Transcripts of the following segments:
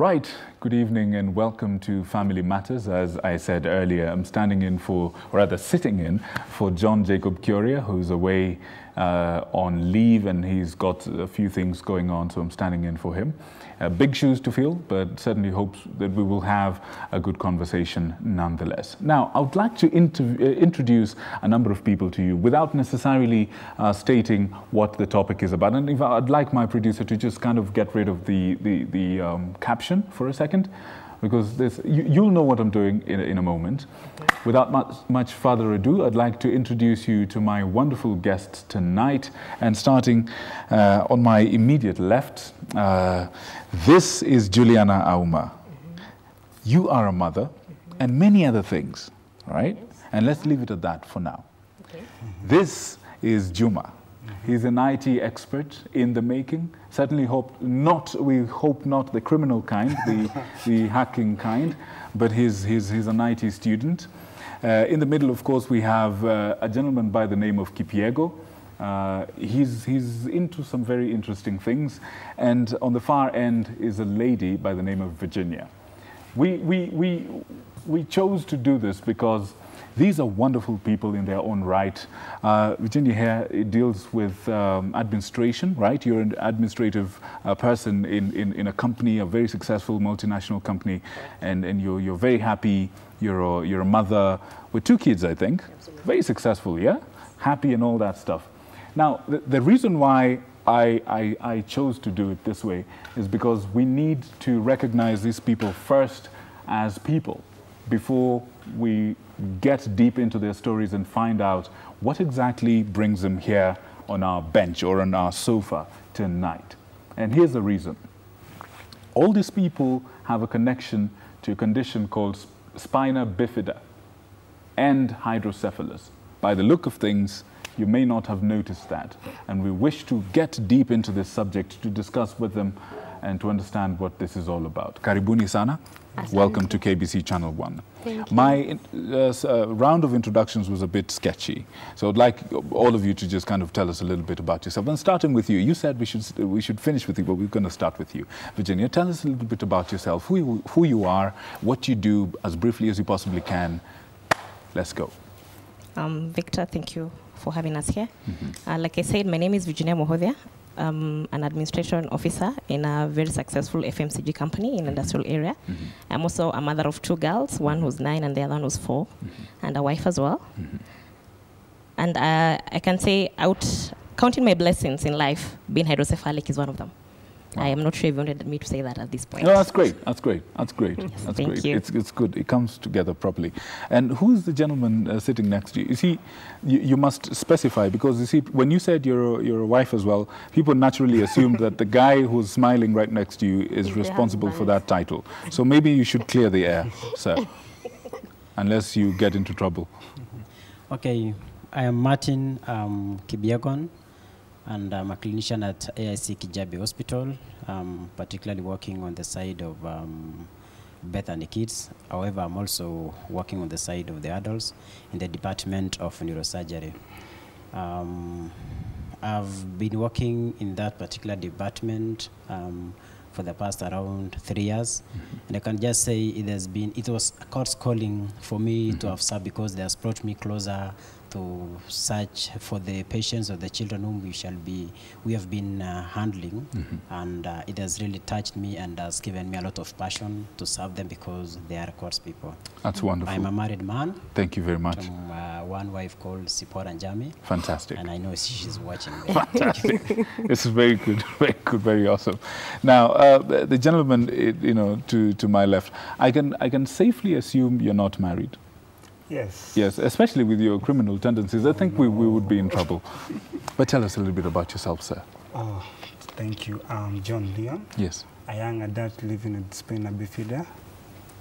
Right, good evening and welcome to Family Matters. As I said earlier, I'm standing in for, or rather sitting in, for John Jacob Curia, who's away on leave, and he's got a few things going on, so I'm standing in for him. Big shoes to fill, but certainly hopes that we will have a good conversation nonetheless. Now, I would like to introduce a number of people to you without necessarily stating what the topic is about. And if I'd like my producer to just kind of get rid of the caption for a second, because you'll know what I'm doing in a moment. Okay. Without much further ado, I'd like to introduce you to my wonderful guests tonight. And starting on my immediate left, this is Juliana Auma. You are a mother and many other things, right? Yes. And let's leave it at that for now. Okay. This is Juma. He's an IT expert in the making. Certainly we hope not the criminal kind, the hacking kind, but he's an IT student. In the middle, of course, we have a gentleman by the name of Kipiego. He's into some very interesting things. And on the far end is a lady by the name of Virginia. We chose to do this because these are wonderful people in their own right. Virginia here deals with administration, right? You're an administrative person in a company, a very successful multinational company, and you're very happy. You're a mother with 2 kids, I think. Absolutely. Very successful, yeah? Happy and all that stuff. Now, the reason why I chose to do it this way is because we need to recognize these people first as people before we get deep into their stories and find out what exactly brings them here on our bench or on our sofa tonight. And here's the reason. All these people have a connection to a condition called Spina Bifida and Hydrocephalus. By the look of things, you may not have noticed that. And we wish to get deep into this subject to discuss with them and to understand what this is all about. Karibuni sana. Asante. Welcome to KBC Channel 1. Thank you. My round of introductions was a bit sketchy. So I'd like all of you to just kind of tell us a little bit about yourself. And starting with you, you said we should finish with you, but we're going to start with you. Virginia, tell us a little bit about yourself, who you are, what you do, as briefly as you possibly can. Let's go. Victor, thank you for having us here. Like I said, my name is Virginia Mohodia. I'm an administration officer in a very successful FMCG company in the industrial area. I'm also a mother of 2 girls, one who's 9 and the other one who's 4, and a wife as well. And I can say, counting my blessings in life, being hydrocephalic is one of them. Wow. I am not sure if you wanted me to say that at this point. No, that's great. That's great. That's great. Yes, that's thank great. you. It's good. It comes together properly. And who is the gentleman sitting next to you? Is he? You must specify, because you see, when you said you're a wife as well, people naturally assumed that the guy who's smiling right next to you is responsible for that title. So maybe you should clear the air, sir, unless you get into trouble. Okay, I am Martin Kibiagon, and I'm a clinician at AIC Kijabe Hospital, particularly working on the side of Bethany kids. However, I'm also working on the side of the adults in the department of neurosurgery. I've been working in that particular department for the past around 3 years. And I can just say it was a God's calling for me to have served, because it has brought me closer to search for the patients or the children whom we have been handling. And it has really touched me and has given me a lot of passion to serve them, because they are God's people. That's wonderful. I'm a married man. Thank you very much. One wife called Sipora Njami. Fantastic. And I know she's watching. Fantastic. This is very good, very awesome. Now, the gentleman, to my left, I can safely assume you're not married. Yes. Yes, especially with your criminal tendencies. I think we would be in trouble. But tell us a little bit about yourself, sir. Oh, thank you. I'm John Leon. Yes. A young adult living in Spina Bifida.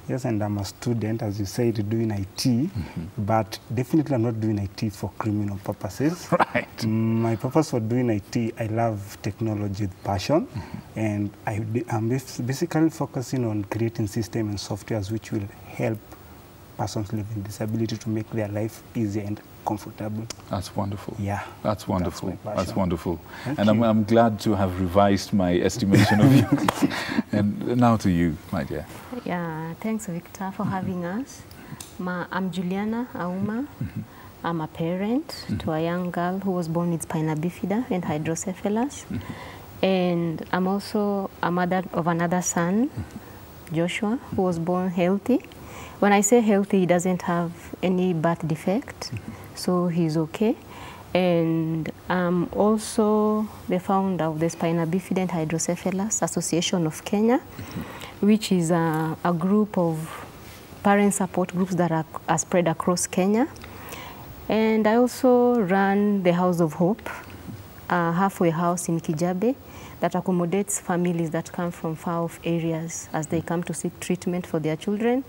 Yes, and I'm a student, as you said, doing IT, but definitely I'm not doing IT for criminal purposes. Right. My purpose for doing IT, I love technology with passion, and I'm basically focusing on creating systems and softwares which will help persons living with disability to make their life easier and comfortable. That's wonderful. Yeah. That's wonderful. That's wonderful. Thank and you. I'm glad to have revised my estimation of you. And now to you, my dear. Yeah, thanks, Victor, for having us. I'm Juliana Auma. I'm a parent to a young girl who was born with Spina Bifida and Hydrocephalus. And I'm also a mother of another son, Joshua, who was born healthy. When I say healthy, he doesn't have any birth defect, so he's okay. And I'm also the founder of the Spina Bifida and Hydrocephalus Association of Kenya, which is a group of parent support groups that are spread across Kenya. And I also run the House of Hope, a halfway house in Kijabe that accommodates families that come from far-off areas as they come to seek treatment for their children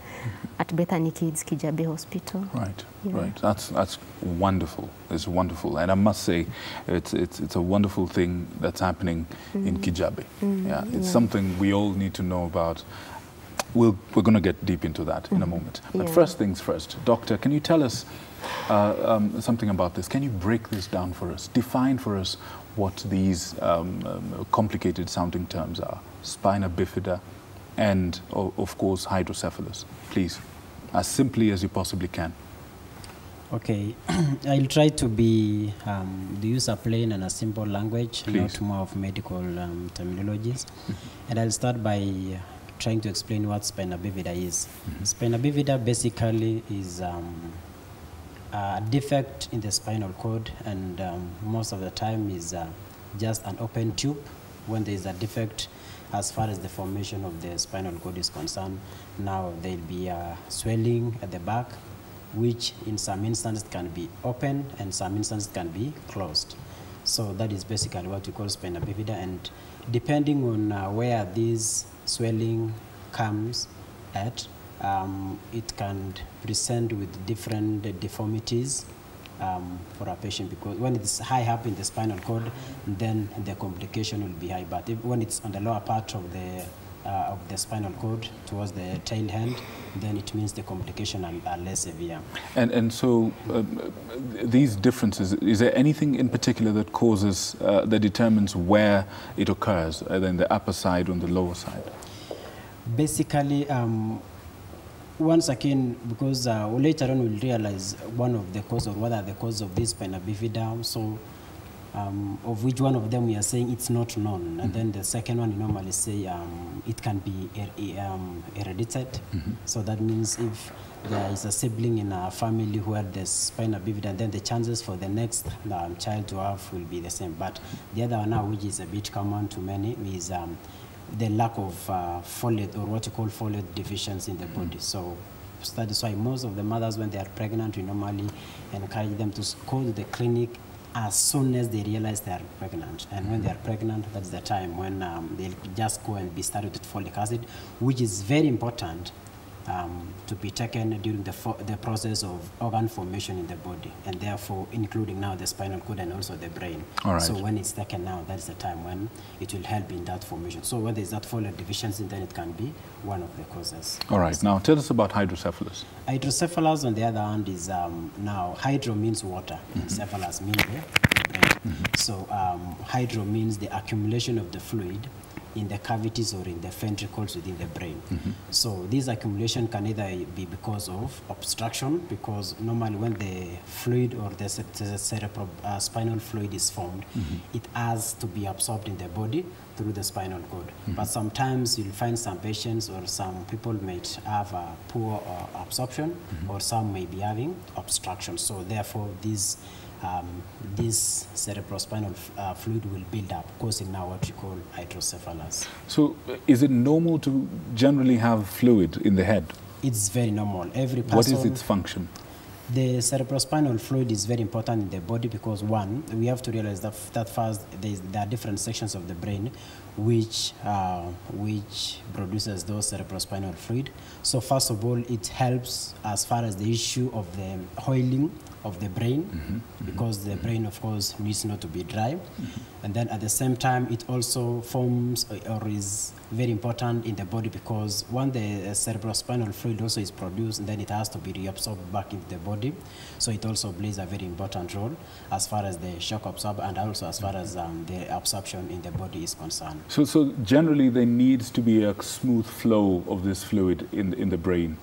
at Bethany Kids Kijabe Hospital. Right, Yeah. right. That's wonderful. It's wonderful, and I must say, it's a wonderful thing that's happening in Kijabe. Yeah, it's something we all need to know about. We're going to get deep into that in a moment. But first things first, Doctor, can you tell us something about this? Can you break this down for us? Define for us what these complicated sounding terms are. Spina Bifida and, of course, hydrocephalus. Please, as simply as you possibly can. Okay, I'll try to use a plain and a simple language, Please. not more of medical terminologies. And I'll start by trying to explain what Spina Bifida is. Spina Bifida basically is a defect in the spinal cord, and most of the time is just an open tube when there is a defect as far as the formation of the spinal cord is concerned. Now there'll be a swelling at the back, which in some instances can be open and some instances can be closed. So that is basically what we call Spina Bifida, and depending on where this swelling comes at, it can present with different deformities for a patient, because when it's high up in the spinal cord, then the complication will be high. But when it's on the lower part of the spinal cord towards the tail end, then it means the complications are less severe. And so these differences, is there anything in particular that causes, that determines where it occurs, either in the upper side or on the lower side? Basically, once again, because later on we'll realize one of the cause, or what are the causes of this Spina Bifida, so of which one of them we are saying it's not known. And then the second one, you normally say it can be heredited. So that means if there is a sibling in a family who had the Spina Bifida, then the chances for the next child to have will be the same. But the other one now, which is a bit common to many, is the lack of folate, or what you call folate deficiency in the body. So that is why most of the mothers, when they are pregnant, we normally encourage them to go to the clinic as soon as they realize they are pregnant. And when they are pregnant, that's the time when they'll just go and be started with folic acid, which is very important to be taken during the process of organ formation in the body, and therefore including now the spinal cord and also the brain. All right. So when it's taken now, that's the time when it will help in that formation. So when there's that folate deficiency, then it can be one of the causes. All right. Now tell us about hydrocephalus. Hydrocephalus, on the other hand, is now hydro means water, and cephalus means the brain. So hydro means the accumulation of the fluid in the cavities or in the ventricles within the brain. So this accumulation can either be because of obstruction, because normally when the fluid or the spinal fluid is formed, it has to be absorbed in the body through the spinal cord. But sometimes you'll find some patients or some people might have a poor absorption, or some may be having obstruction. So therefore this cerebrospinal fluid will build up, causing now what you call hydrocephalus. So is it normal to generally have fluid in the head? It's very normal. Every person. What is its function? The cerebrospinal fluid is very important in the body because, one, we have to realize that first there are different sections of the brain which produces those cerebrospinal fluid. So first of all, it helps as far as the issue of the oiling of the brain, because the brain, of course, needs not to be dry. And then at the same time, it also forms or is very important in the body, because when the cerebrospinal fluid also is produced, then it has to be reabsorbed back into the body. So it also plays a very important role as far as the shock absorber and also as far as the absorption in the body is concerned. So generally there needs to be a smooth flow of this fluid in the brain.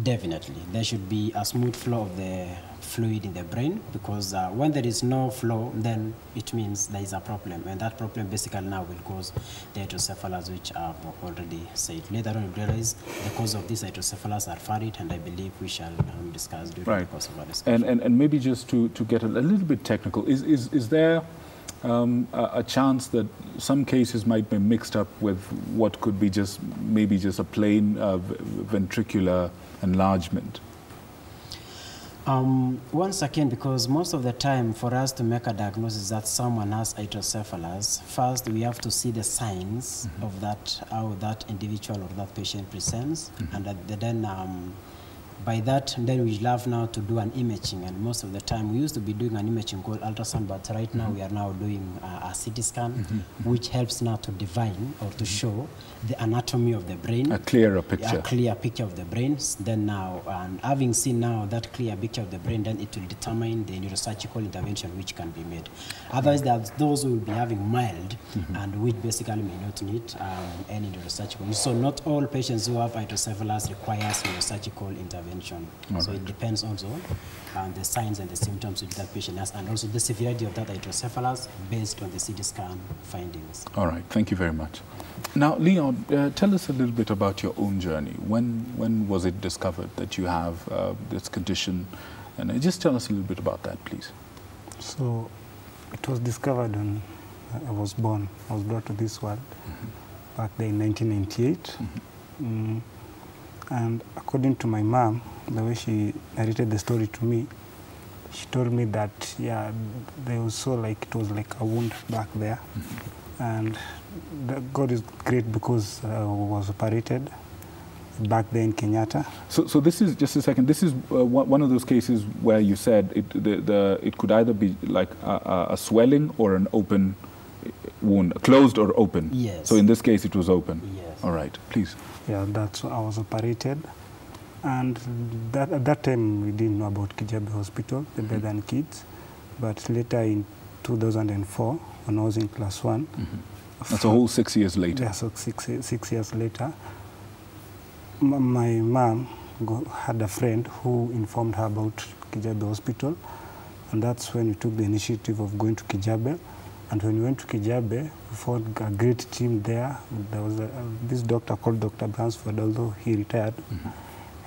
Definitely. There should be a smooth flow of the fluid in the brain, because when there is no flow, then it means there is a problem, and that problem basically now will cause the hydrocephalus, which I've already said. Later on, we realize the cause of this hydrocephalus are varied, and I believe we shall discuss during the course of our discussion. And maybe just to get a little bit technical, is there a chance that some cases might be mixed up with what could be maybe just a plain ventricular enlargement? Once again, because most of the time for us to make a diagnosis that someone has hydrocephalus, first we have to see the signs of that, how that individual or that patient presents, and then by that, then we have now to do an imaging, and most of the time we used to be doing an imaging called ultrasound, but right now we are now doing a CT scan, which helps now to divine or to show the anatomy of the brain. A clearer picture. A clear picture of the brain. Then now, and having seen now that clear picture of the brain, then it will determine the neurosurgical intervention which can be made. Otherwise, there are those who will be having mild and which basically may not need any neurosurgical. So not all patients who have hydrocephalus requires neurosurgical intervention. So it depends also on the signs and the symptoms which that patient has, and also the severity of that hydrocephalus based on the CT scan findings. All right, thank you very much. Now, Leon, tell us a little bit about your own journey. When was it discovered that you have this condition? And just tell us a little bit about that, please. So it was discovered when I was born. I was brought to this world back there in 1998. And according to my mom, the way she narrated the story to me, she told me that, yeah, there was it was like a wound back there. And God is great because I was operated back there in Kenyatta. So this is, just a second, this is one of those cases where you said it could either be like a swelling or an open wound, closed or open. Yes. So in this case it was open. Yes. All right, please. Yeah, that's I was operated. And at that time we didn't know about Kijabe Hospital, the Bed and Kids. But later in 2004, when I was in class 1. That's a whole 6 years later. Yeah, so six years later, my mom had a friend who informed her about Kijabe Hospital, and that's when we took the initiative of going to Kijabe. And when we went to Kijabe, we found a great team there. There was this doctor called Dr. Bransford, although he retired.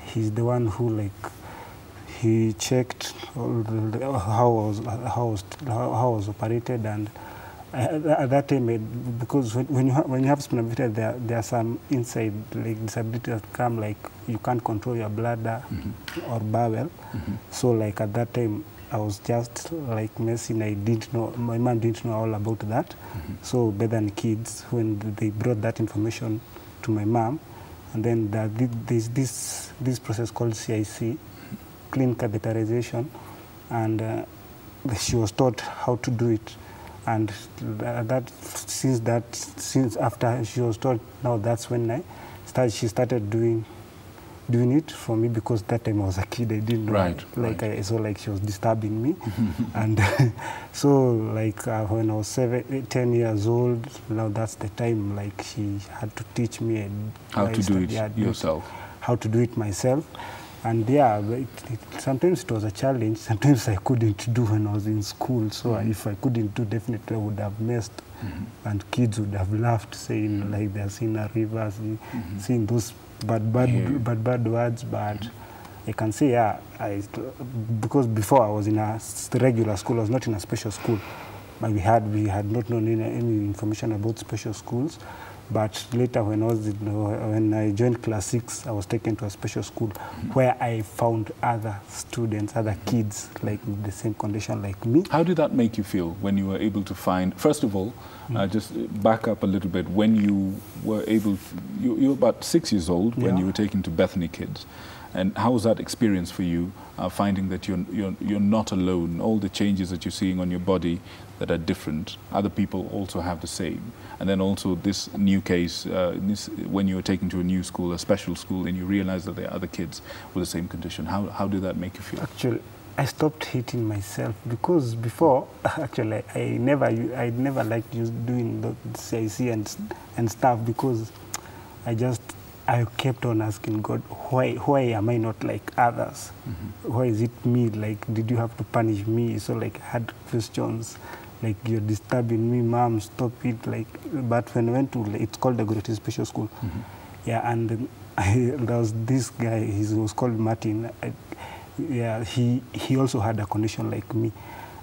He's the one who he checked all how I was operated, and at that time, because when you have spina bifida, there are some inside disabilities that come, you can't control your bladder or bowel. So at that time, I was just messing. I didn't know, my mom didn't know all about that. So Bed and Kids, when they brought that information to my mom, and then there's this process called CIC, clean catheterization, and she was taught how to do it. And since after she was taught, now that's when she started doing it for me, because that time I was a kid. I didn't know. I saw she was disturbing me. And so when I was 10 years old, now that's the time she had to teach me how to do it yourself. How to do it myself. And yeah, sometimes it was a challenge. Sometimes I couldn't do when I was in school. So if I couldn't do, definitely I would have messed. And kids would have laughed, saying they're seeing a river, seeing those bad words. But I can say, because before I was in a regular school, I was not in a special school. But we had not known any information about special schools. But later, when I joined class 6, I was taken to a special school where I found other students, other kids with the same condition like me. How did that make you feel when you were able to find, first of all, just back up a little bit, when you were able, you were about 6 years old when you were taken to Bethany Kids. And how was that experience for you, finding that you're not alone? All the changes that you're seeing on your body that are different, other people also have the same. And then also this new case, when you were taken to a new school, a special school, and you realize that there are other kids with the same condition. How did that make you feel? Actually, I stopped hating myself because before, actually, I never liked doing the CIC and stuff because I kept on asking God, why am I not like others? Why is it me? Like, did you have to punish me? So like, I had questions. Like, you're disturbing me, Mom, stop it. Like, but when I went to, it's called the Great Special School. Yeah, and there was this guy, he was called Martin. Yeah, he also had a condition like me.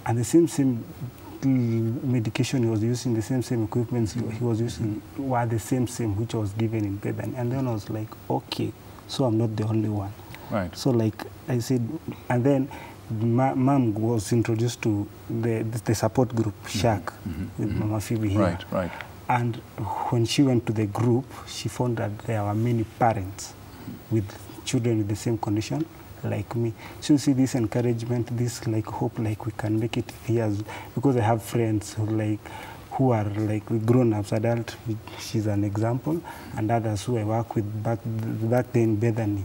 And the same medication he was using, the same equipment he was using were the same which was given in bed. And then I was like, okay, so I'm not the only one. Right. So like I said, and then Mom was introduced to the support group, SHAC, with Mama Phoebe here. Right, right. And when she went to the group, she found that there were many parents with children with the same condition like me. So you see this encouragement, this like hope, like we can make it here, because I have friends who are like grown-ups, adult. She's an example, and others who I work with back then, Bethany.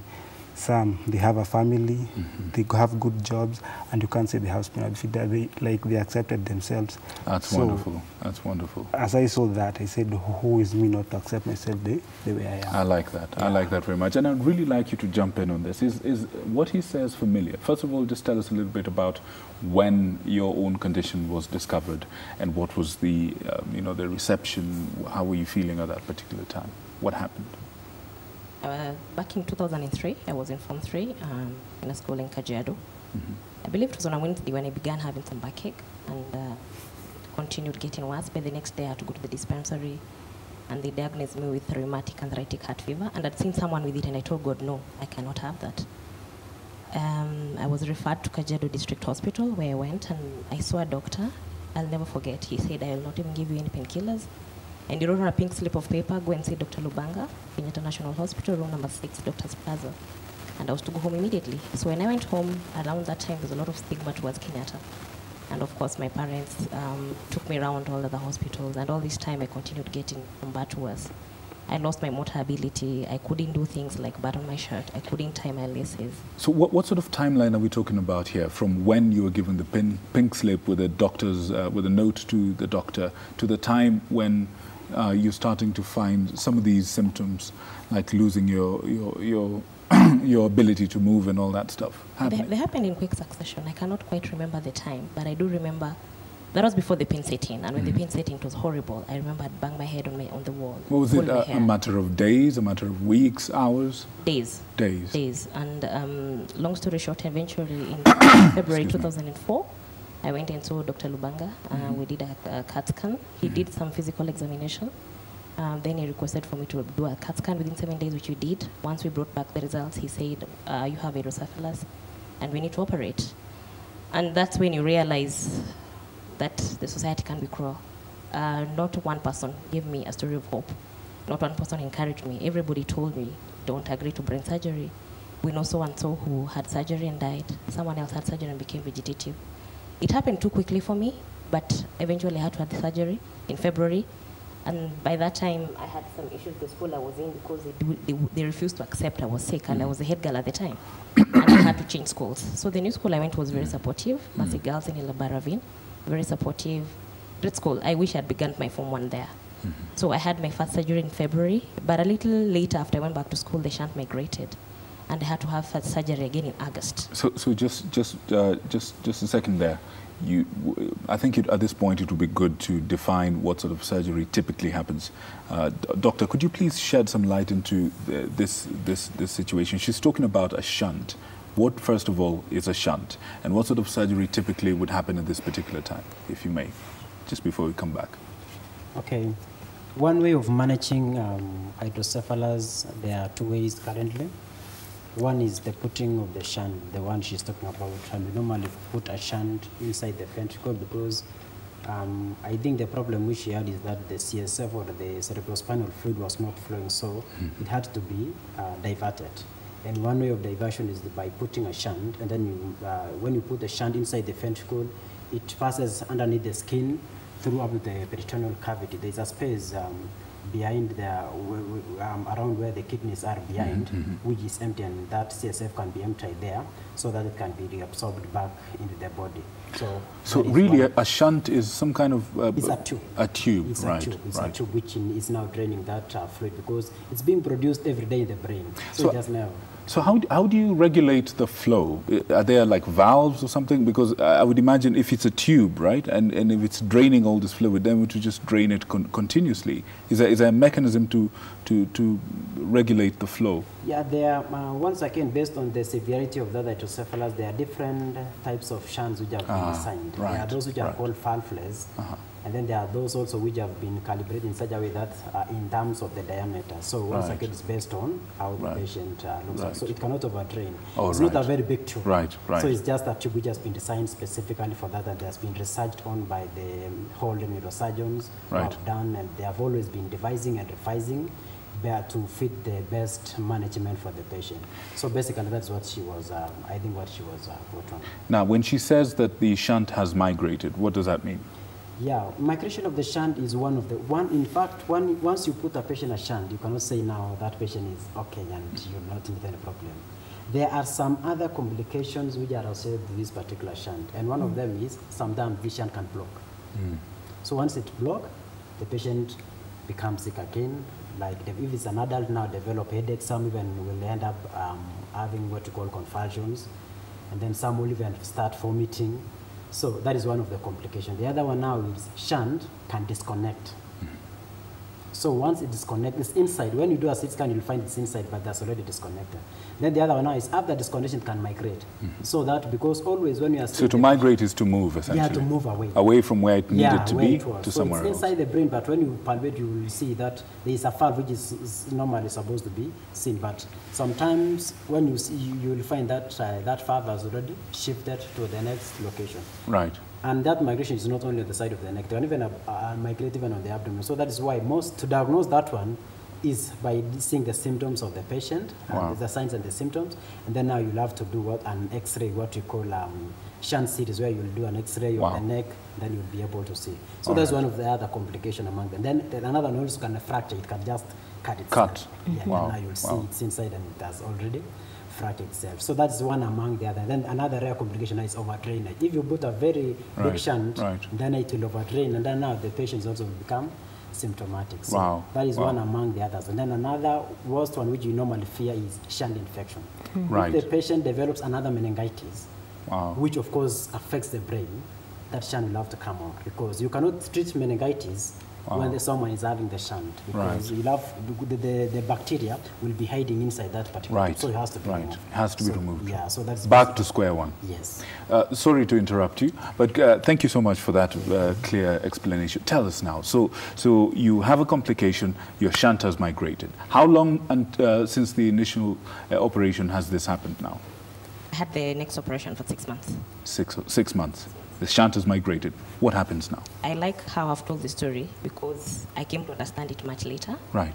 Some, they have a family, they have good jobs, and you can't say they have Spina Bifida. They accepted themselves. That's wonderful. That's wonderful. As I saw that, I said, who is me not to accept myself the way I am? I like that. Yeah. I like that very much. And I'd really like you to jump in on this. Is what he says familiar? First of all, just tell us a little bit about when your own condition was discovered and what was the, the reception. How were you feeling at that particular time? What happened? Back in 2003, I was in Form 3 in a school in Kajiado. I believe it was on a Wednesday when I began having some backache and continued getting worse. By the next day, I had to go to the dispensary, and they diagnosed me with rheumatic arthritic heart fever. And I'd seen someone with it, and I told God, no, I cannot have that. I was referred to Kajiado District Hospital, where I went, and I saw a doctor. I'll never forget. He said, I will not even give you any painkillers. And he wrote on a pink slip of paper, go and see Dr. Lubanga, in International Hospital, room number 6, Doctor's Plaza. And I was to go home immediately. So when I went home, around that time, there was a lot of stigma towards Kenyatta. And of course, my parents took me around all other hospitals. And all this time, I continued getting from bad to worse. I lost my motor ability. I couldn't do things like button my shirt. I couldn't tie my laces. So what sort of timeline are we talking about here? From when you were given the pink slip with a doctor's, with a note to the doctor, to the time when you're starting to find some of these symptoms, like losing your ability to move and all that stuff happening? They happened in quick succession. I cannot quite remember the time, but I do remember that was before the pin setting, and when the pin setting, it was horrible. I remember I'd bang my head on the wall. What was it, a matter of days, a matter of weeks, hours? Days. Days. Days. And long story short, eventually in February 2004, I went and saw Dr. Lubanga. We did a CAT scan. He did some physical examination. Then he requested for me to do a CAT scan within 7 days, which we did. Once we brought back the results, he said, you have hydrocephalus, and we need to operate. And that's when you realize that the society can be cruel. Not one person gave me a story of hope. Not one person encouraged me. Everybody told me, don't agree to brain surgery. We know so-and-so who had surgery and died. Someone else had surgery and became vegetative. It happened too quickly for me, but eventually I had to have the surgery in February. And by that time, I had some issues with the school I was in because they refused to accept I was sick, and I was the head girl at the time. And I had to change schools. So the new school I went was very supportive. Mercy Girls in Ilabaravin, very supportive. Great school. I wish I'd begun my Form 1 there. So I had my first surgery in February, but a little later after I went back to school, the shunt migrated. And I had to have surgery again in August. So just a second there. I think at this point it would be good to define what sort of surgery typically happens. Doctor, could you please shed some light into this situation? She's talking about a shunt. What, first of all, is a shunt? And what sort of surgery typically would happen at this particular time, if you may, just before we come back? Okay. One way of managing hydrocephalus, there are two ways currently. One is the putting of the shunt, the one she's talking about. And we normally put a shunt inside the ventricle because I think the problem which she had is that the CSF or the cerebrospinal fluid was not flowing, so it had to be diverted. And one way of diversion is by putting a shunt, and then when you put the shunt inside the ventricle, it passes underneath the skin through up the peritoneal cavity. There's a space behind around where the kidneys are behind, which is empty, and that CSF can be emptied there so that it can be reabsorbed back into the body. So really a shunt is some kind of... it's a tube. A tube, it's right. A tube. It's right. a tube which is now draining that fluid because it's being produced every day in the brain. So it doesn't have... So how do you regulate the flow? Are there like valves or something? Because I would imagine if it's a tube, right, and if it's draining all this fluid, then we would just drain it continuously. Is there a mechanism to regulate the flow? Yeah, there are, once again, based on the severity of that hydrocephalus, there are different types of shunts which have been designed. Right, there are those which are called valveless, and then there are those also which have been calibrated in such a way that in terms of the diameter. So once again, it's based on how the patient looks like. So it cannot overdrain. It's not a very big tube. Right. So it's just a tube which has been designed specifically for that, and has been researched on by the whole neurosurgeons who have done, and they have always been devising and revising to fit the best management for the patient. So basically, that's what she was, I think what she was put on. Now, when she says that the shunt has migrated, what does that mean? Yeah, migration of the shunt is in fact, once you put a patient a shunt, you cannot say now that patient is okay and you're not in any problem. There are some other complications which are associated with this particular shunt, and one of them is sometimes the shunt can block. So once it blocks, the patient becomes sick again. Like if it's an adult now, develop headache. Some even will end up having what we call convulsions, and then some will even start vomiting. So that is one of the complications. The other one now is shunt can disconnect. So once it disconnects, it's inside. When you do a CT scan, you'll find it's inside, but that's already disconnected. Then the other one now is after disconnection can migrate. So that because always when you are... So to migrate is to move, essentially? Yeah, to move away. Away from where it needed to be to so somewhere else. It's inside the brain, but when you palpate, you will see that there is a valve which is normally supposed to be seen. But sometimes when you see, you will find that that valve has already shifted to the next location. Right. And that migration is not only on the side of the neck, they can even migrate even on the abdomen. So that is why to diagnose that one is by seeing the symptoms of the patient, and the signs and the symptoms, and then now you'll have to do an X-ray, what we call shunt series, where you'll do an X-ray of the neck, then you'll be able to see. So that's one of the other complications among them. Then another one also can fracture, it can just cut itself. Yeah, now you'll see it's inside and it has already fractured itself. So that's one among the other. Then another rare complication is overdrainage. If you put a very big shunt, then it will overdrain, and then now the patients also will become symptomatic. So that is one among the others. And then another worst one which you normally fear is shunt infection. If the patient develops another meningitis, which of course affects the brain, that shunt will have to come out, because you cannot treat meningitis when someone is having the shunt, because you'll have the bacteria will be hiding inside that particular so it has to be removed. It has to be removed. Yeah, so that's back to square one. Yes. Sorry to interrupt you, but thank you so much for that clear explanation. Tell us now. So you have a complication. Your shunt has migrated. How long since the initial operation has this happened now? I had the next operation for 6 months. 6 months. The shunt has migrated. What happens now? I like how I've told the story because I came to understand it much later. Right.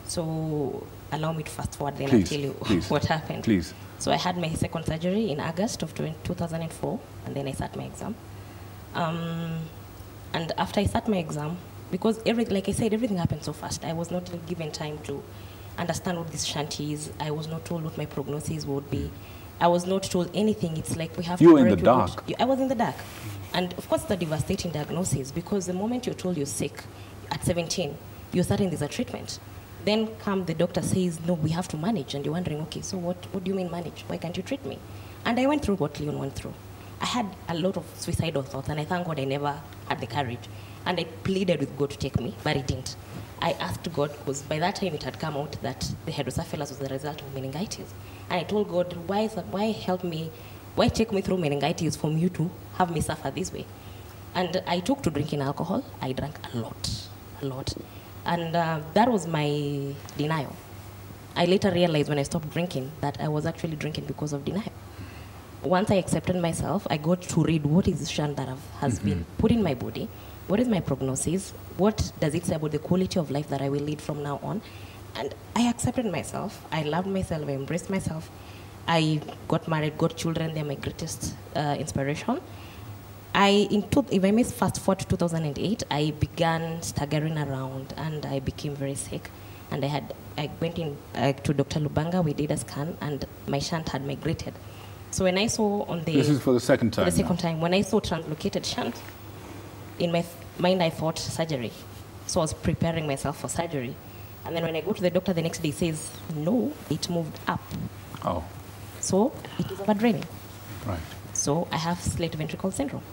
So allow me to fast forward, then I'll tell you what happened. Please. So I had my second surgery in August of 2004, and then I sat my exam. And after I sat my exam, because like I said, everything happened so fast, I was not given time to understand what this shunt is. I was not told what my prognosis would be. I was not told anything. It's like we have to... You were in the dark. I was in the dark. And of course, it's a devastating diagnosis, because the moment you're told you're sick at 17, you're starting this treatment. Then the doctor says, no, we have to manage. And you're wondering, okay, so what do you mean manage? Why can't you treat me? And I went through what Leon went through. I had a lot of suicidal thoughts, and I thank God I never had the courage. And I pleaded with God to take me, but he didn't. I asked God, because by that time it had come out that the hydrocephalus was the result of meningitis. And I told God, why help me? Why take me through meningitis for you to have me suffer this way? And I took to drinking alcohol. I drank a lot. And that was my denial. I later realized when I stopped drinking that I was actually drinking because of denial. Once I accepted myself, I got to read what is the shunt that has been put in my body, what is my prognosis, what does it say about the quality of life that I will lead from now on. And I accepted myself. I loved myself. I embraced myself. I got married, got children. They're my greatest inspiration. If I may fast forward to 2008, I began staggering around and I became very sick. And I went in to Dr. Lubanga. We did a scan, and my shunt had migrated. So when I saw on the... This is for the second time. For the second time. When I saw translocated shunt, in my mind I thought surgery. So I was preparing myself for surgery. And then when I go to the doctor the next day, he says, no, it moved up. Oh. So it is overdraining. Right. So I have slit ventricle syndrome.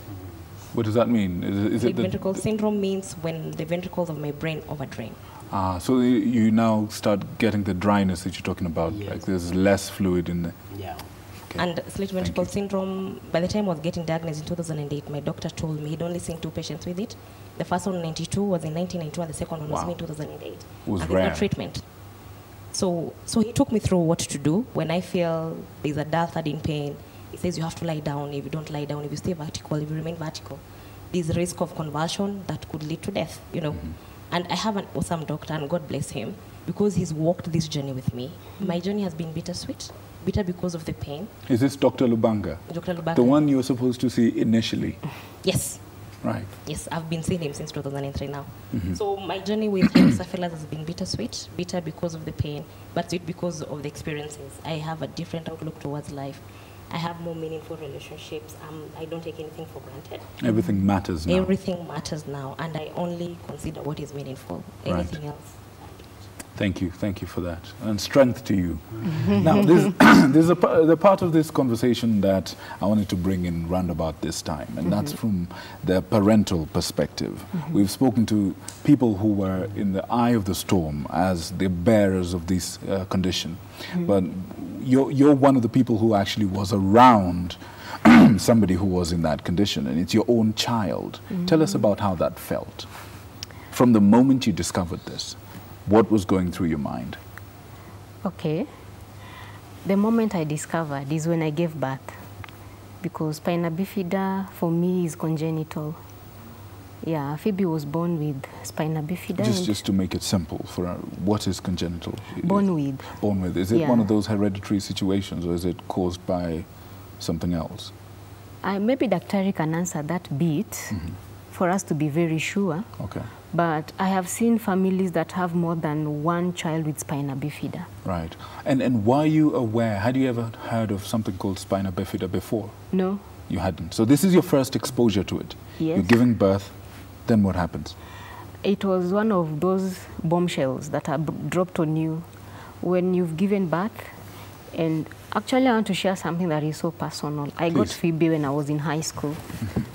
What does that mean? Slit ventricle syndrome means when the ventricles of my brain overdrain. So you now start getting the dryness that you're talking about. Yes. Like there's less fluid in there. Yeah. Okay. And slit ventricle syndrome, by the time I was getting diagnosed in 2008, my doctor told me he'd only seen 2 patients with it. The first one in 92 was in 1992, and the second one was me in 2008. It was and rare. there's no treatment. So he took me through what to do. When I feel there's a dull thud in pain, he says you have to lie down. If you don't lie down, if you stay vertical, if you remain vertical, there's a risk of convulsion that could lead to death, you know. Mm-hmm. And I have an awesome doctor, and God bless him, because he's walked this journey with me. My journey has been bittersweet, bitter because of the pain. Is this Dr. Lubanga? Dr. Lubanga. The one you were supposed to see initially? Yes. Right. Yes, I've been seeing him since 2003 now. Mm-hmm. So my journey with hydrocephalus has been bittersweet, bitter because of the pain, but sweet because of the experiences. I have a different outlook towards life. I have more meaningful relationships. I don't take anything for granted. Everything matters now. Everything matters now, and I only consider what is meaningful. Anything else. Thank you for that, and strength to you. Now, there's the part of this conversation that I wanted to bring in roundabout this time, and that's from the parental perspective. We've spoken to people who were in the eye of the storm as the bearers of this condition, but you're one of the people who actually was around somebody who was in that condition, and it's your own child. Tell us about how that felt. From the moment you discovered this, what was going through your mind? Okay. The moment I discovered is when I gave birth, because Spina Bifida for me is congenital. Yeah, Phoebe was born with Spina Bifida. Just to make it simple, for what is congenital? Born with. Born with. Is it one of those hereditary situations, or is it caused by something else? Maybe Daktari can answer that bit for us to be very sure. Okay. But I have seen families that have more than one child with Spina Bifida. Right. And were you aware, had you ever heard of something called Spina Bifida before? No. You hadn't. So this is your first exposure to it? Yes. You're giving birth, then what happens? It was one of those bombshells that are dropped on you when you've given birth. And actually, I want to share something that is so personal. I got Phoebe when I was in high school.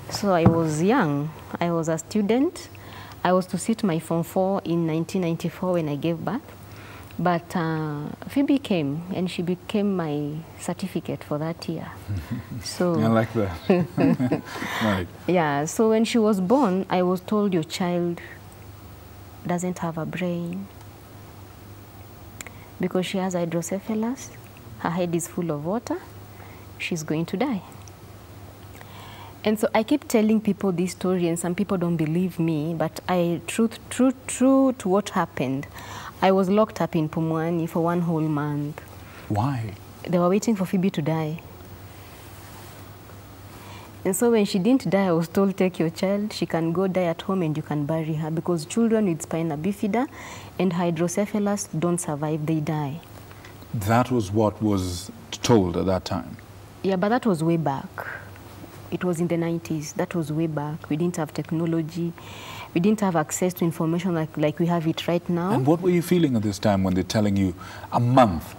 So I was young. I was a student. I was to sit my Form 4 in 1994 when I gave birth. But Phoebe came, and she became my certificate for that year. So I like that. Right. Yeah, so when she was born, I was told your child doesn't have a brain because she has hydrocephalus. Her head is full of water. She's going to die. And so I keep telling people this story, and some people don't believe me, but true to what happened, I was locked up in Pumwani for 1 whole month. Why? They were waiting for Phoebe to die. And so when she didn't die, I was told, take your child, she can go die at home and you can bury her, because children with Spina Bifida and hydrocephalus don't survive, they die. That was what was told at that time? Yeah, but that was way back. It was in the 90s. That was way back. We didn't have technology. We didn't have access to information like we have it right now. And what were you feeling at this time when they're telling you a month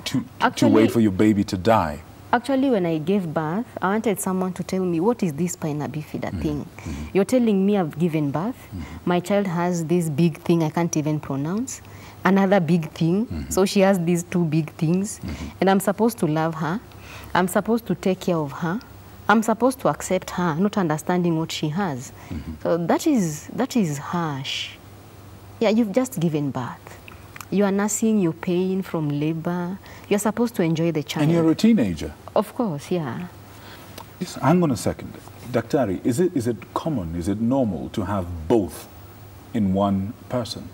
to wait for your baby to die? Actually, when I gave birth, I wanted someone to tell me, what is this Spina Bifida thing? You're telling me I've given birth. My child has this big thing I can't even pronounce. Another big thing. So she has these 2 big things. And I'm supposed to love her. I'm supposed to take care of her. I'm supposed to accept her, not understanding what she has. So that is harsh. Yeah, you've just given birth. You are nursing, you're paying from labor. You're supposed to enjoy the child. And you're a teenager. Of course, yeah. Yes, hang on a second. Daktari, is it common, is it normal to have both in one person?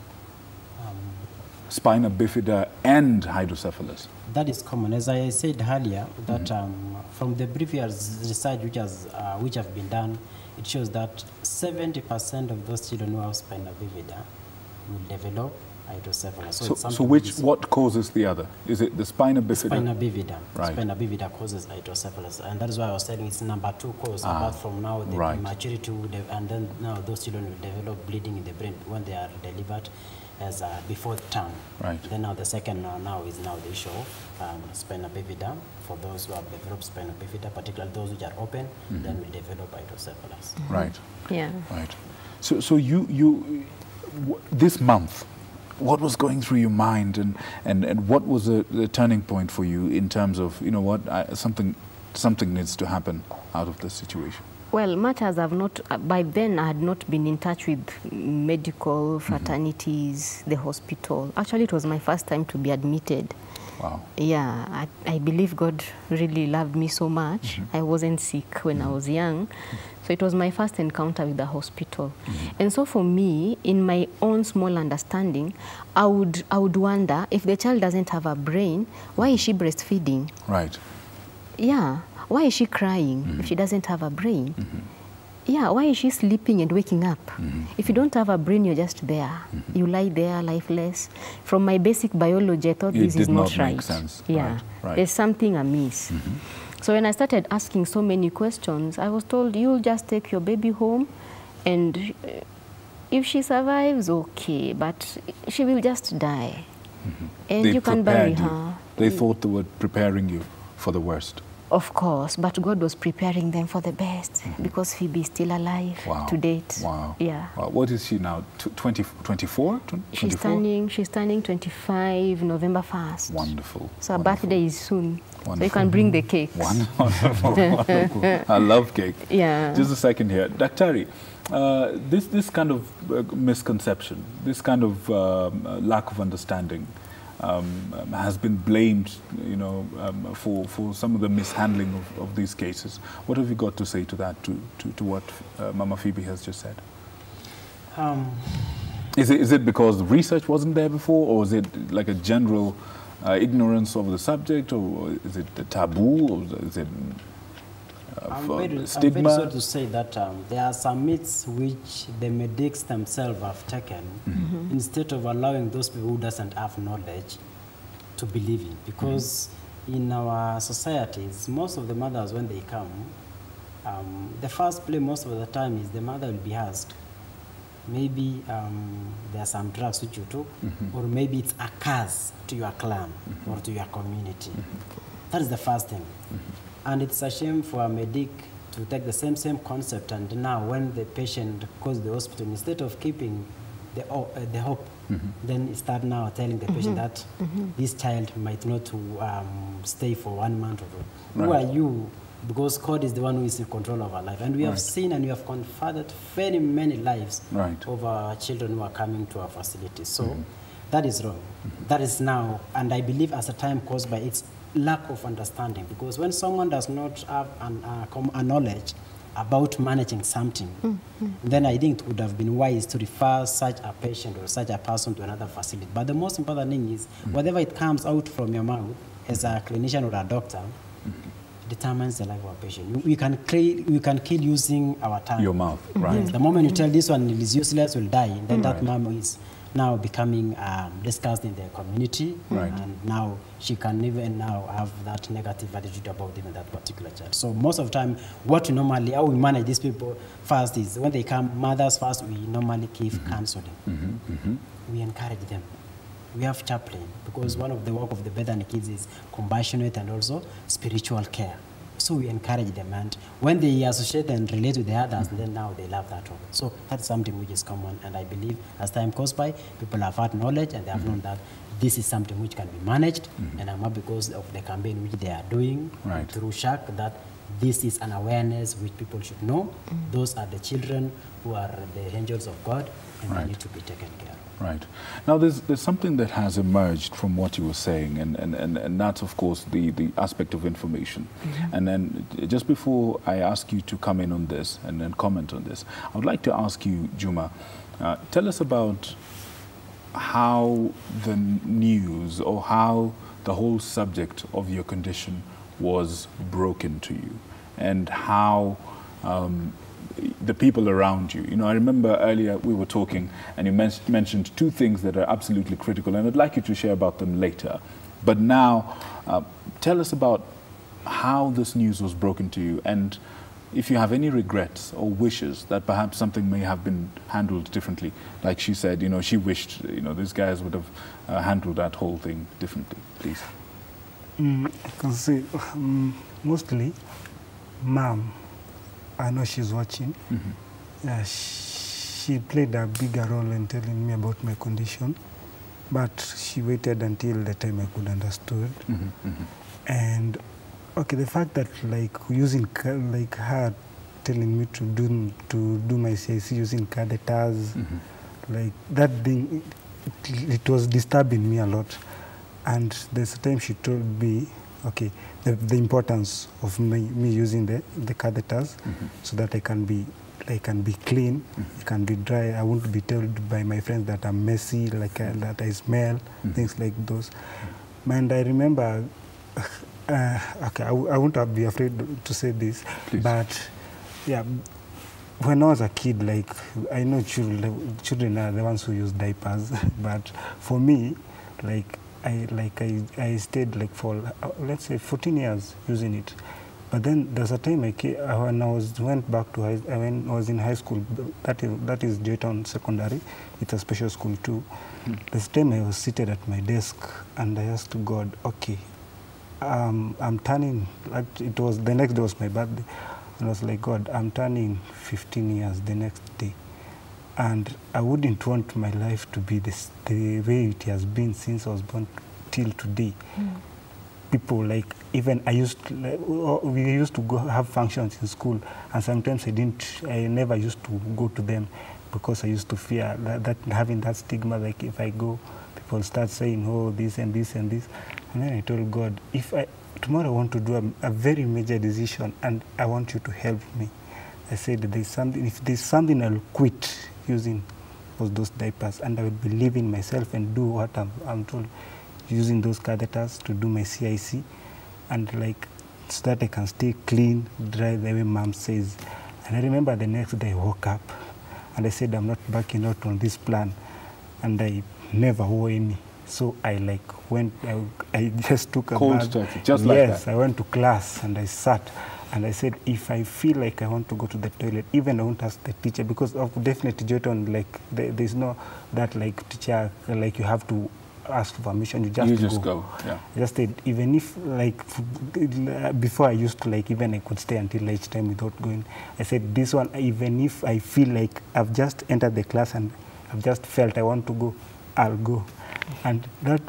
Spina Bifida and Hydrocephalus? That is common. As I said earlier, that from the previous research which have been done, it shows that 70% of those children who have Spina Bifida will develop hydrocephalus. So what causes the other? Is it the Spina Bifida? Spina Bifida. Right. Spina Bifida causes hydrocephalus. And that is why I was saying it's number 2 cause, apart from now the immaturity, and then now those children will develop bleeding in the brain when they are delivered as before the term. Right. Then now the second now is now the issue of Spina Bifida. For those who have developed Spina Bifida, particularly those which are open, then will develop hydrocephalus. Right. Yeah. Right. So you this month, what was going through your mind, and what was the turning point for you in terms of, you know what, something needs to happen out of this situation? Well, much as I've not, by then I had not been in touch with medical fraternities, the hospital. Actually, it was my first time to be admitted. Wow. Yeah, I believe God really loved me so much. I wasn't sick when I was young. So it was my first encounter with the hospital. And so for me, in my own small understanding, I would wonder, if the child doesn't have a brain, why is she breastfeeding? Right. Yeah. Why is she crying if she doesn't have a brain? Yeah, why is she sleeping and waking up? If you don't have a brain, you're just there. You lie there, lifeless. From my basic biology, I thought this is not right. Make sense. Yeah, right. There's something amiss. So when I started asking so many questions, I was told, you'll just take your baby home, and if she survives, okay, but she will just die. And you can bury her. They thought they were preparing you for the worst. Of course, but God was preparing them for the best, because Phoebe is still alive to date. Wow. Yeah. Wow. What is she now? 24? She's turning 25 November 1st. Wonderful. So her birthday is soon. Wonderful. So you can bring the cakes. Wonderful. Wonderful. I love cake. Yeah. Just a second here. Daktari, this kind of misconception, this kind of lack of understanding, has been blamed, you know, for some of the mishandling of these cases. What have you got to say to that, to what Mama Phoebe has just said? Is it because the research wasn't there before, or is it like a general ignorance of the subject, or is it a taboo, or is it stigma? I'm very sorry to say that there are some myths which the medics themselves have taken instead of allowing those people who doesn't have knowledge to believe in. Because in our societies, most of the mothers, when they come, the first play most of the time is the mother will be asked, maybe there are some drugs which you took, or maybe it's a curse to your clan or to your community. That is the first thing. And it's a shame for a medic to take the same concept, and now when the patient goes to the hospital, instead of keeping the hope, then start now telling the patient that this child might not stay for 1 month or so. Who are you? Because God is the one who is in control of our life. And we have seen and we have converted very many lives of our children who are coming to our facilities. So that is wrong. That is now, and I believe as a time caused by its lack of understanding, because when someone does not have a knowledge about managing something, then I think it would have been wise to refer such a patient or such a person to another facility. But the most important thing is whatever it comes out from your mouth as a clinician or a doctor determines the life of a patient. We can kill using our tongue. Your mouth, right. Yes, the moment you tell this one is useless, will die, then that mom is now becoming discussed in the community, and now she can even now have that negative attitude about even that particular child. So most of the time, how we manage these people first is when they come, mothers first, we normally give counseling. We encourage them. We have chaplain, because one of the work of the Bethany kids is compassionate and also spiritual care. So we encourage them, and when they associate and relate with the others, then now they love that work. So that's something which is common, and I believe as time goes by, people have had knowledge and they have known that this is something which can be managed, and I'm happy because of the campaign which they are doing through SHAC, that this is an awareness which people should know. Those are the children who are the angels of God, and they need to be taken care of. Right. Now, there's something that has emerged from what you were saying, and that's, of course, the aspect of information. And then just before I ask you to come in on this and then comment on this, I would like to ask you, Juma, tell us about how the news or how the whole subject of your condition was broken to you, and how the people around you. You know, I remember earlier we were talking and you mentioned two things that are absolutely critical, and I'd like you to share about them later. But now, tell us about how this news was broken to you, and if you have any regrets or wishes that perhaps something may have been handled differently. Like she said, you know, she wished, you know, these guys would have handled that whole thing differently. Please. I can say mostly, Mom, I know she's watching. She played a bigger role in telling me about my condition, but she waited until the time I could understood. And okay, the fact that like using like her telling me to do my CIC using catheters, like that thing, it was disturbing me a lot. And there's a time she told me, okay, the importance of me using the catheters so that I can be clean, it can be dry. I won't be told by my friends that I'm messy, like that I smell, things like those. And I remember, okay, I won't be afraid to say this, please. But yeah, when I was a kid, like I know children are the ones who use diapers, but for me, like I stayed like for let's say 14 years using it. But then there's a time when I went back to when I was in high school. That is Jaytown Secondary. It's a special school too. This time I was seated at my desk and I asked God, okay, I'm turning. It was the next day was my birthday, and I was like, God, I'm turning 15 years the next day, and I wouldn't want my life to be the way it has been since I was born till today. People like, even we used to go have functions in school, and sometimes I never used to go to them because I used to fear that having that stigma, like if I go, people start saying, oh, this and this and this. And then I told God, if tomorrow I want to do a very major decision and I want you to help me. I said, if there's something, I'll quit using those diapers, and I will believe in myself and do what I'm told, using those catheters to do my CIC, and like so that I can stay clean, dry, the way Mom says. And I remember the next day I woke up and I said, I'm not backing out on this plan, and I never wore any. So I like went, I just took a cold bath. turkey, just like that. Yes, I went to class and I sat. And I said, if I feel like I want to go to the toilet, even I won't ask the teacher, because of definitely Jaytown, like there's no that like teacher, like you have to ask for permission. You just go. Yeah. I just said, even if like before I used to like even I could stay until lunchtime without going. I said this one, even if I feel like I've just entered the class and I've just felt I want to go, I'll go. And that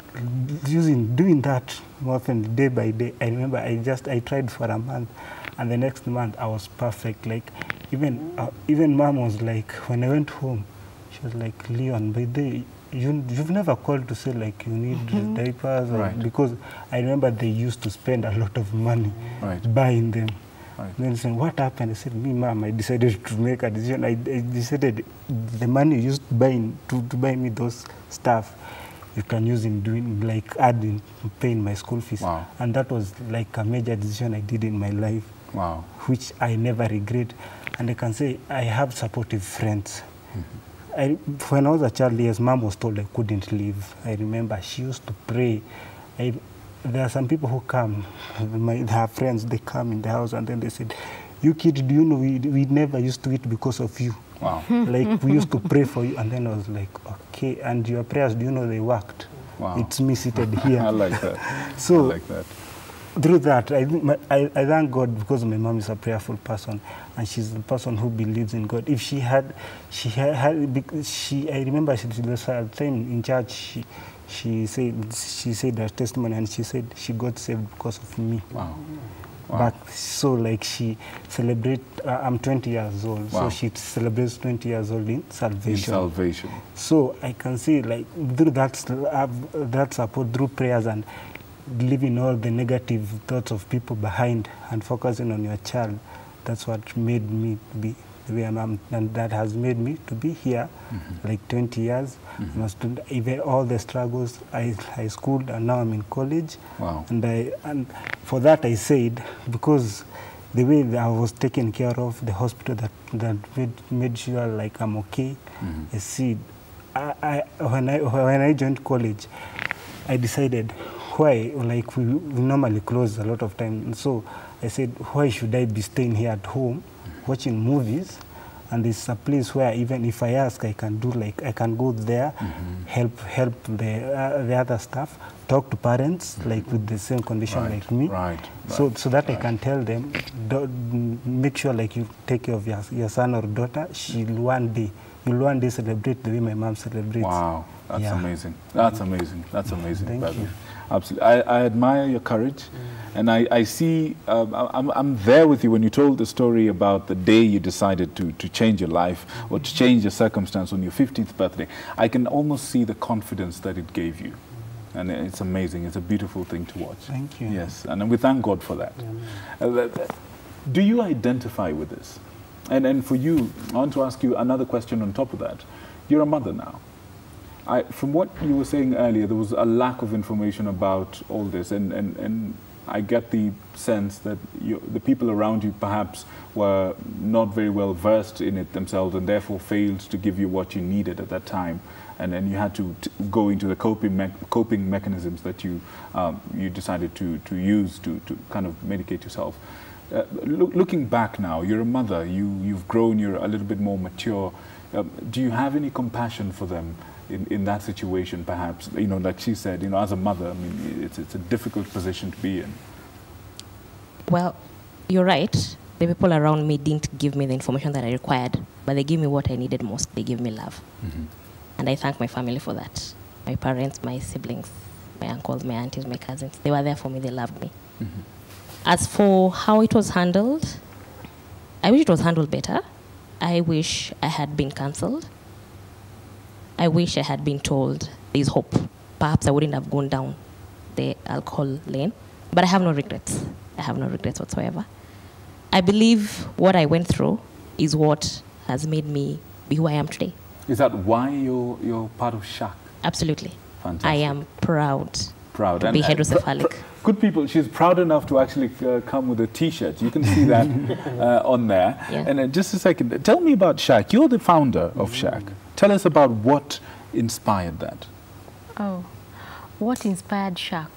doing that more often day by day. I remember I tried for a month. And the next month, I was perfect. Like, even Mom was like, when I went home, she was like, Leon, by the way, you've never called to say, like, you need diapers? Or, because I remember they used to spend a lot of money buying them. Then said, what happened? I said, Mom, I decided to make a decision. I decided the money you used to buy me those stuff, you can use in doing, like, paying my school fees. Wow. And that was like a major decision I did in my life. Wow. Which I never regret. And I can say I have supportive friends. When I was a child, yes, Mom was told I couldn't leave. I remember she used to pray. There are some people who come, her friends, they come in the house and then they said, you kids, do you know we never used to eat because of you. Wow. Like, we used to pray for you. And then I was like, okay, and your prayers, do you know they worked? Wow. It's me seated here. I like that. So, I like that. Through that, I thank God, because my mom is a prayerful person, and she's the person who believes in God. If I remember there's a time in church, she said her testimony, and she said she got saved because of me. Wow. Wow. But so like she celebrate, I'm 20 years old, wow. So she celebrates 20 years old in salvation. In salvation. So I can see, like, through that support, through prayers and leaving all the negative thoughts of people behind and focusing on your child, that's what made me be the way I am, and that has made me to be here like 20 years. Even all the struggles, I schooled, and now I'm in college. Wow. And for that I said, because the way that I was taken care of, the hospital that made sure like I'm okay. I see, when I joined college, I decided why, like we normally close a lot of time, and so I said, why should I be staying here at home watching movies? And it's a place where even if I ask, I can do, like I can go there, help the other staff, talk to parents like with the same condition like me. So that I can tell them, make sure like you take care of your son or daughter. You'll one day celebrate the way my mom celebrates. Wow, that's amazing. That's amazing. That's amazing. Thank you. Absolutely. I admire your courage. And I see, I'm there with you when you told the story about the day you decided to change your life or to change your circumstance on your 50th birthday. I can almost see the confidence that it gave you. And it's amazing. It's a beautiful thing to watch. Thank you. Yes, and we thank God for that. Do you identify with this? And for you, I want to ask you another question on top of that. You're a mother now. From what you were saying earlier, there was a lack of information about all this, and I get the sense that the people around you perhaps were not very well versed in it themselves and therefore failed to give you what you needed at that time. And then you had to go into the coping mechanisms that you decided to use to kind of medicate yourself. Looking back now, you're a mother, you've grown, you're a little bit more mature. Do you have any compassion for them in that situation, perhaps? You know, like she said, you know, as a mother, I mean, it's a difficult position to be in. Well, you're right. The people around me didn't give me the information that I required, but they gave me what I needed most. They gave me love. And I thank my family for that. My parents, my siblings, my uncles, my aunties, my cousins. They were there for me. They loved me. As for how it was handled, I wish it was handled better. I wish I had been cancelled. I wish I had been told there's hope. Perhaps I wouldn't have gone down the alcohol lane. But I have no regrets. I have no regrets whatsoever. I believe what I went through is what has made me be who I am today. Is that why you're part of SHAC? Absolutely. Fantastic. I am proud to and be hydrocephalic. Good people, she's proud enough to actually come with a T-shirt. You can see that on there. Yeah. And just a second, tell me about SHAC. You're the founder of SHAC. Tell us about what inspired that. Oh, what inspired SHAC?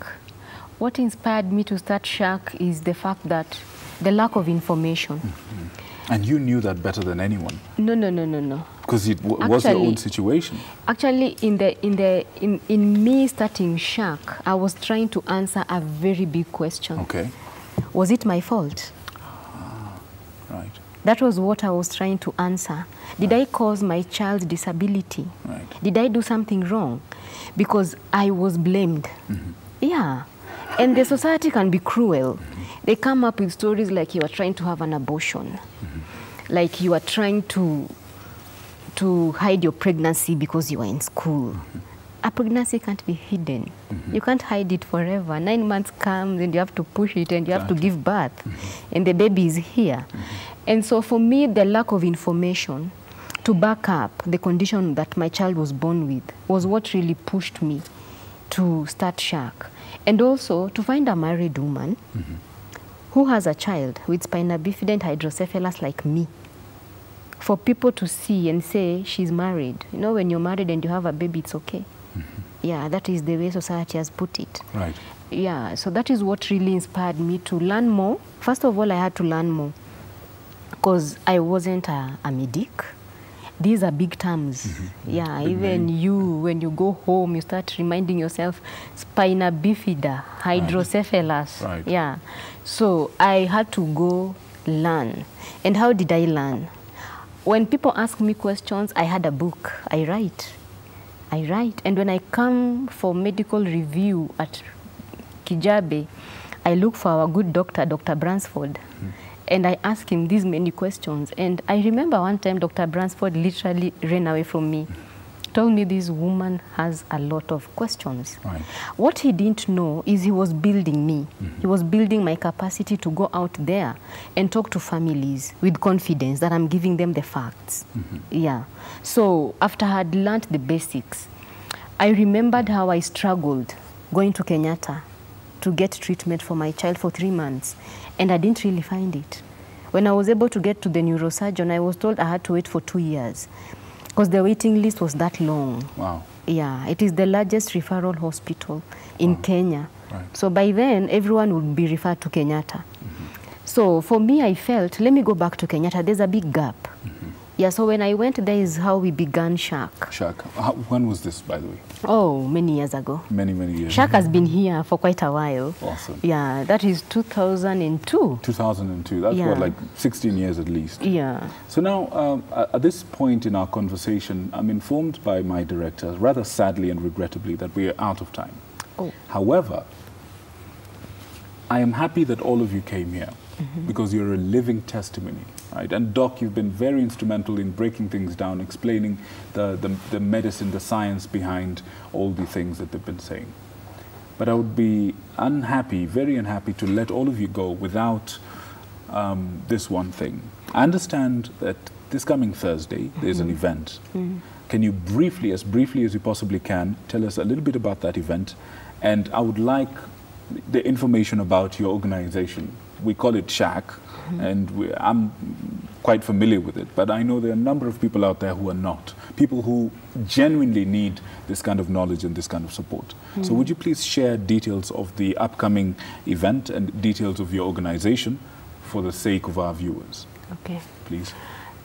What inspired me to start SHAC is the fact that the lack of information. And you knew that better than anyone. No. Because it was your own situation. Actually, in me starting SHAC, I was trying to answer a very big question. Okay. Was it my fault? Right. That was what I was trying to answer. Did I cause my child disability? Right. Did I do something wrong? Because I was blamed. Yeah. And the society can be cruel. They come up with stories like you are trying to have an abortion, like you are trying to hide your pregnancy because you are in school. A pregnancy can't be hidden. You can't hide it forever. 9 months comes and you have to push it and you have to give birth. And the baby is here. And so for me, the lack of information to back up the condition that my child was born with was what really pushed me to start SHAC. And also to find a married woman who has a child with Spina Bifida and Hydrocephalus like me. For people to see and say, she's married. You know, when you're married and you have a baby, it's okay. Yeah, that is the way society has put it. Right. Yeah, so that is what really inspired me to learn more. First of all, I had to learn more because I wasn't a medic. These are big terms. Yeah, big even name. You, when you go home, you start reminding yourself, Spina Bifida, Hydrocephalus. Right. Yeah. So I had to go learn. And how did I learn? When people ask me questions, I had a book. I write. And when I come for medical review at Kijabe, I look for our good doctor, Dr. Bransford. And I asked him these many questions. And I remember one time Dr. Bransford literally ran away from me told me this woman has a lot of questions. Right. What he didn't know is he was building me. He was building my capacity to go out there and talk to families with confidence that I'm giving them the facts. Yeah. So after I had learned the basics, I remembered how I struggled going to Kenyatta to get treatment for my child for 3 months, and I didn't really find it. When I was able to get to the neurosurgeon, I was told I had to wait for 2 years because the waiting list was that long. Wow. Yeah, it is the largest referral hospital in Kenya. Right. So by then, everyone would be referred to Kenyatta. So for me, I felt, let me go back to Kenyatta. There's a big gap. Yeah, so when I went there is how we began Shark. Shark. When was this, by the way? Oh, many years ago. Many, many years. Shark has been here for quite a while. Awesome. Yeah, that is 2002. 2002. That's what, like 16 years at least. Yeah. So now, at this point in our conversation, I'm informed by my director, rather sadly and regrettably, that we are out of time. Oh. However, I am happy that all of you came here because you're a living testimony, right? And Doc, you've been very instrumental in breaking things down, explaining the medicine, the science behind all the things that they've been saying. But I would be unhappy, very unhappy, to let all of you go without this one thing. I understand that this coming Thursday, there's an event. Can you briefly as you possibly can, tell us a little bit about that event? And I would like the information about your organization. We call it SHAC, and I'm quite familiar with it, but I know there are a number of people out there who are not. People who genuinely need this kind of knowledge and this kind of support. So would you please share details of the upcoming event and details of your organization for the sake of our viewers? Okay. Please.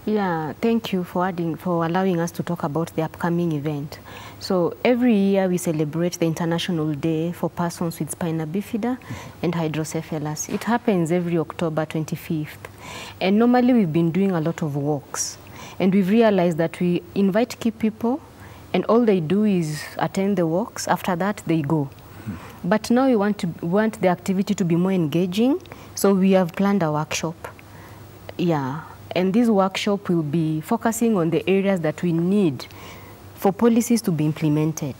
Yeah, thank you for allowing us to talk about the upcoming event. So every year we celebrate the International Day for Persons with Spina Bifida and Hydrocephalus. It happens every October 25th. And normally we've been doing a lot of walks. And we've realized that we invite key people and all they do is attend the walks. After that, they go. But now we want the activity to be more engaging, so we have planned a workshop. Yeah. And this workshop will be focusing on the areas that we need for policies to be implemented.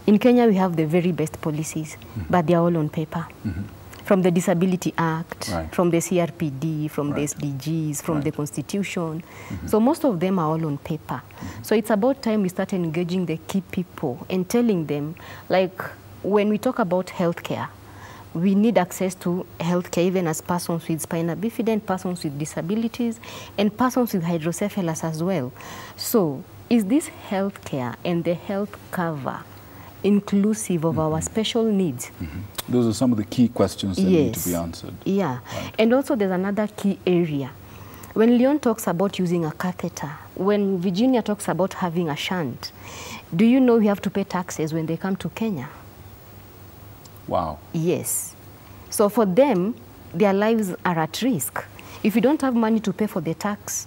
In Kenya, we have the very best policies, but they are all on paper. From the Disability Act, from the CRPD, from the SDGs, from the Constitution. So most of them are all on paper. So it's about time we start engaging the key people and telling them, like when we talk about healthcare, we need access to healthcare even as persons with spina bifida and persons with disabilities and persons with hydrocephalus as well. So is this healthcare and the health cover inclusive of our special needs? Those are some of the key questions that need to be answered. Yeah. And also there's another key area. When Leon talks about using a catheter, when Virginia talks about having a shunt, do you know we have to pay taxes when they come to Kenya? Wow. Yes. So for them, their lives are at risk. If you don't have money to pay for the tax,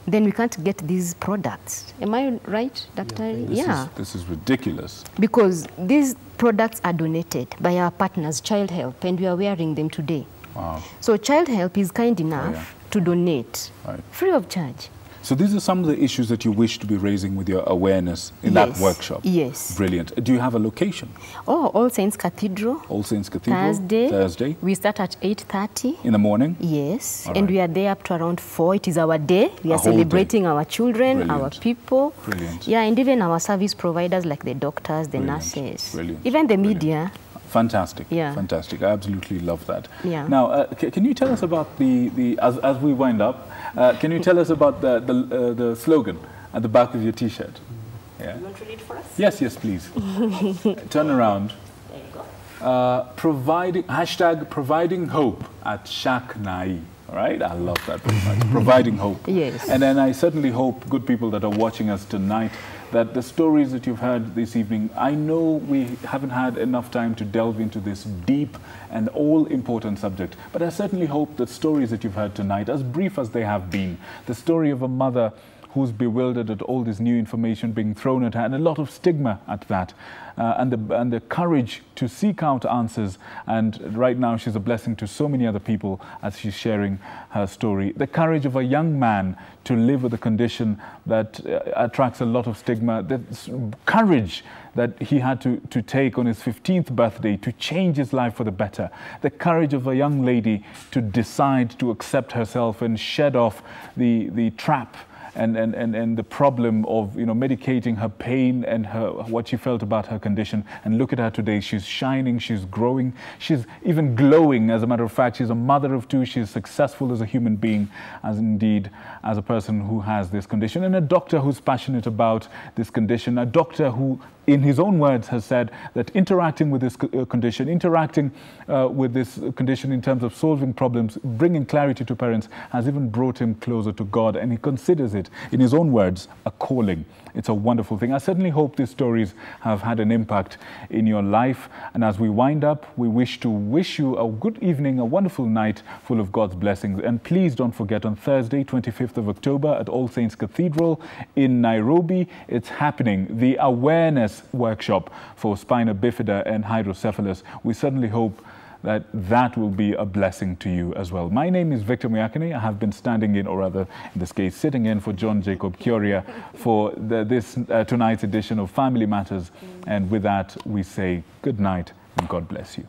then we can't get these products. Am I right, Doctor? Yeah. This is ridiculous. Because these products are donated by our partners, Child Help, and we are wearing them today. Wow. So Child Help is kind enough to donate free of charge. So these are some of the issues that you wish to be raising with your awareness in that workshop. Yes. Brilliant. Do you have a location? Oh, All Saints Cathedral. All Saints Cathedral. Thursday. We start at 8:30. In the morning? Yes. And we are there up to around 4. It is our day. We are celebrating our children, our people. Brilliant. Yeah, and even our service providers like the doctors, the nurses. Brilliant. Even the media. Fantastic. Yeah. Fantastic. I absolutely love that. Yeah. Now, can you tell us about as we wind up, can you tell us about the slogan at the back of your T-shirt? Yeah. You want to read for us? Yes, yes, please. Turn around. There you go. Providing hope at Shaknai. All right, I love that very much. Providing hope. Yes. And then I certainly hope, good people that are watching us tonight, that the stories that you've heard this evening, I know we haven't had enough time to delve into this deep and all-important subject, but I certainly hope that stories that you've heard tonight, as brief as they have been, the story of a mother who's bewildered at all this new information being thrown at her, and a lot of stigma at that, and the courage to seek out answers. And right now she's a blessing to so many other people as she's sharing her story. The courage of a young man to live with a condition that attracts a lot of stigma, the courage that he had to take on his 15th birthday to change his life for the better. The courage of a young lady to decide to accept herself and shed off the trap and the problem of, you know, medicating her pain and what she felt about her condition. And look at her today. She's shining, she's growing, she's even glowing. As a matter of fact, she's a mother of two. She's successful as a human being, as indeed as a person who has this condition, and a doctor who's passionate about this condition, a doctor who, in his own words, has said that interacting with this condition, with this condition in terms of solving problems, bringing clarity to parents, has even brought him closer to God, and he considers it, in his own words, a calling. It's a wonderful thing. I certainly hope these stories have had an impact in your life. And as we wind up, we wish you a good evening, a wonderful night full of God's blessings. And please don't forget, on Thursday, 25th of October at All Saints Cathedral in Nairobi, it's happening, the awareness workshop for Spina Bifida and Hydrocephalus. We certainly hope that will be a blessing to you as well. My name is Victor Muyakane. I have been standing in, or rather in this case, sitting in for John Jacob Curia for tonight's edition of Family Matters. And with that, we say good night and God bless you.